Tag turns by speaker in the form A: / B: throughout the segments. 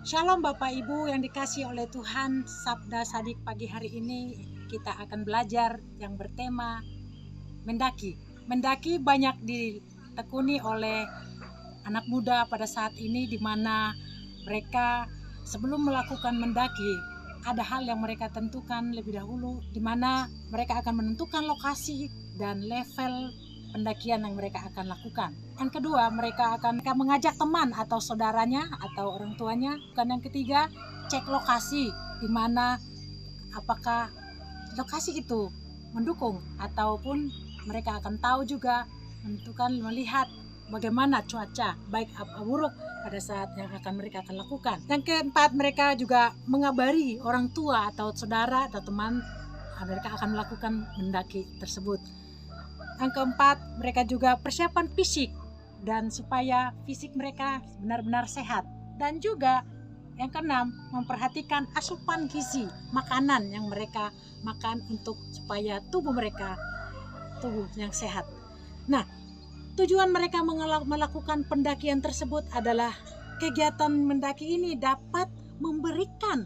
A: Shalom Bapak Ibu yang dikasihi oleh Tuhan. Sabda Sadik pagi hari ini kita akan belajar yang bertema mendaki. Mendaki banyak ditekuni oleh anak muda pada saat ini, di mana mereka sebelum melakukan mendaki ada hal yang mereka tentukan lebih dahulu, di mana mereka akan menentukan lokasi dan level pendakian yang mereka akan lakukan. Yang kedua, mereka akan mengajak teman atau saudaranya atau orang tuanya. Dan yang ketiga, cek lokasi, di mana apakah lokasi itu mendukung, ataupun mereka akan tahu juga menentukan, melihat bagaimana cuaca baik apa buruk pada saat yang akan mereka akan lakukan. Yang keempat, mereka juga mengabari orang tua atau saudara atau teman mereka akan melakukan mendaki tersebut. Yang keempat, mereka juga persiapan fisik dan supaya fisik mereka benar-benar sehat. Dan juga yang keenam, memperhatikan asupan gizi makanan yang mereka makan untuk supaya tubuh mereka tubuh yang sehat. Nah, tujuan mereka melakukan pendakian tersebut adalah kegiatan mendaki ini dapat memberikan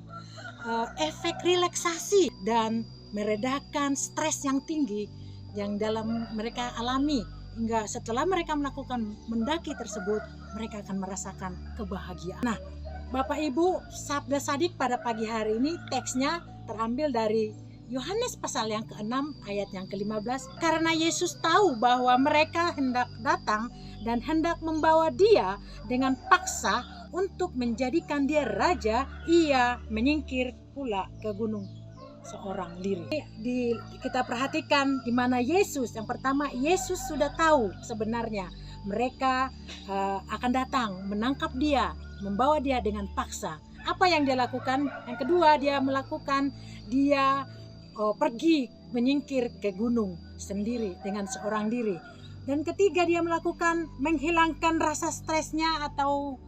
A: efek relaksasi dan meredakan stres yang tinggi yang dalam mereka alami, hingga setelah mereka melakukan mendaki tersebut mereka akan merasakan kebahagiaan. Nah, Bapak Ibu, Sabda Sadik pada pagi hari ini teksnya terambil dari Yohanes pasal yang ke-6 ayat yang ke-15. Karena Yesus tahu bahwa mereka hendak datang dan hendak membawa dia dengan paksa untuk menjadikan dia raja, ia menyingkir pula ke gunung seorang diri. Kita perhatikan di mana Yesus, yang pertama, Yesus sudah tahu sebenarnya mereka akan datang menangkap dia, membawa dia dengan paksa. Apa yang dia lakukan? Yang kedua, dia pergi menyingkir ke gunung sendiri dengan seorang diri. Dan ketiga, dia melakukan menghilangkan rasa stresnya atau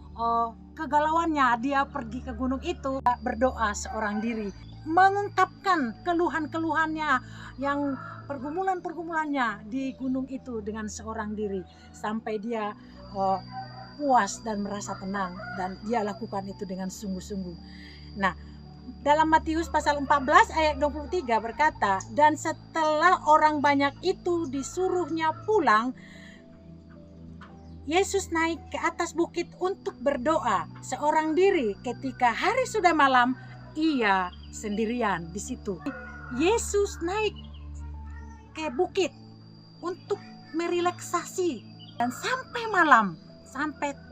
A: kegalauannya. Dia pergi ke gunung itu berdoa seorang diri, mengungkapkan keluhan-keluhannya, yang pergumulan-pergumulannya di gunung itu dengan seorang diri, sampai dia puas dan merasa tenang, dan dia lakukan itu dengan sungguh-sungguh. Nah, dalam Matius pasal 14 ayat 23 berkata, dan setelah orang banyak itu disuruhnya pulang, Yesus naik ke atas bukit untuk berdoa seorang diri. Ketika hari sudah malam, ia sendirian di situ. Yesus naik ke bukit untuk merelaksasi, dan sampai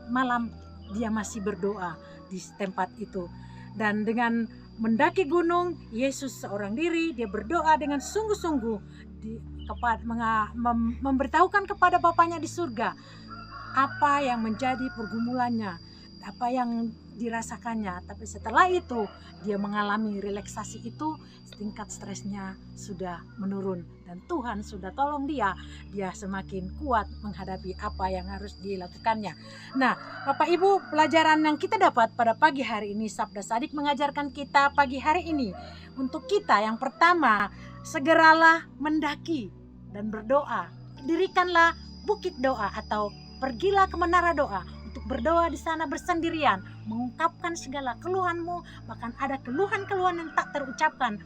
A: malam dia masih berdoa di tempat itu. Dan dengan mendaki gunung, Yesus seorang diri, dia berdoa dengan sungguh-sungguh, memberitahukan kepada Bapaknya di surga apa yang menjadi pergumulannya, apa yang dirasakannya. Tapi setelah itu dia mengalami relaksasi itu, tingkat stresnya sudah menurun, dan Tuhan sudah tolong dia semakin kuat menghadapi apa yang harus dilakukannya. Nah, Bapak Ibu, pelajaran yang kita dapat pada pagi hari ini, Sabda Sadik mengajarkan kita pagi hari ini, untuk kita yang pertama, segeralah mendaki dan berdoa. Dirikanlah bukit doa atau pergilah ke menara doa untuk berdoa di sana bersendirian, mengungkapkan segala keluhanmu, bahkan ada keluhan-keluhan yang tak terucapkan,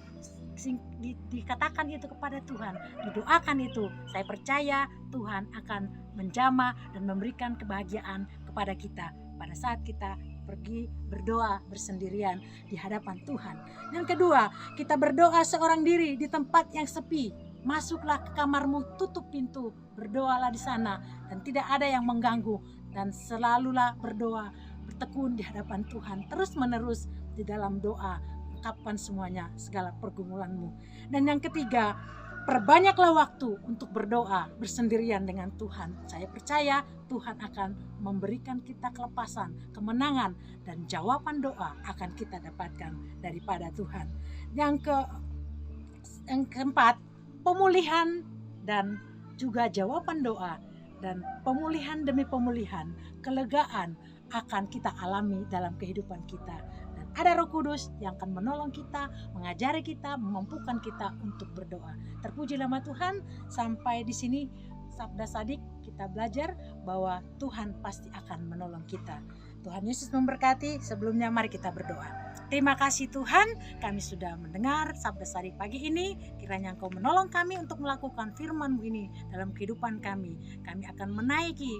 A: dikatakan itu kepada Tuhan, didoakan itu. Saya percaya Tuhan akan menjamah dan memberikan kebahagiaan kepada kita pada saat kita pergi berdoa bersendirian di hadapan Tuhan. Yang kedua, kita berdoa seorang diri di tempat yang sepi. Masuklah ke kamarmu, tutup pintu, berdoalah di sana, dan tidak ada yang mengganggu, dan selalulah berdoa, bertekun di hadapan Tuhan, terus menerus di dalam doa, ungkapkan semuanya, segala pergumulanmu. Dan yang ketiga, perbanyaklah waktu untuk berdoa bersendirian dengan Tuhan. Saya percaya Tuhan akan memberikan kita kelepasan, kemenangan, dan jawaban doa akan kita dapatkan daripada Tuhan. Yang keempat, pemulihan dan juga jawaban doa, dan pemulihan demi pemulihan, kelegaan akan kita alami dalam kehidupan kita. Dan ada Roh Kudus yang akan menolong kita, mengajari kita, memampukan kita untuk berdoa. Terpuji nama Tuhan. Sampai di sini Sabda Sadik kita belajar bahwa Tuhan pasti akan menolong kita. Tuhan Yesus memberkati. Sebelumnya mari kita berdoa. Terima kasih Tuhan, kami sudah mendengar Sabda Sadik pagi ini. Kiranya Engkau menolong kami untuk melakukan firman-Mu ini dalam kehidupan kami. Kami akan menaiki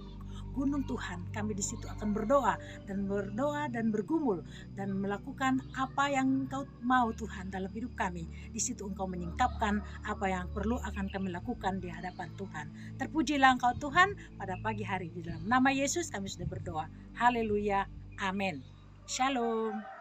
A: gunung Tuhan. Kami di situ akan berdoa dan bergumul dan melakukan apa yang Engkau mau Tuhan dalam hidup kami. Di situ Engkau menyingkapkan apa yang perlu akan kami lakukan di hadapan Tuhan. Terpujilah Engkau Tuhan pada pagi hari. Di dalam nama Yesus kami sudah berdoa. Haleluya. Amin. Shalom.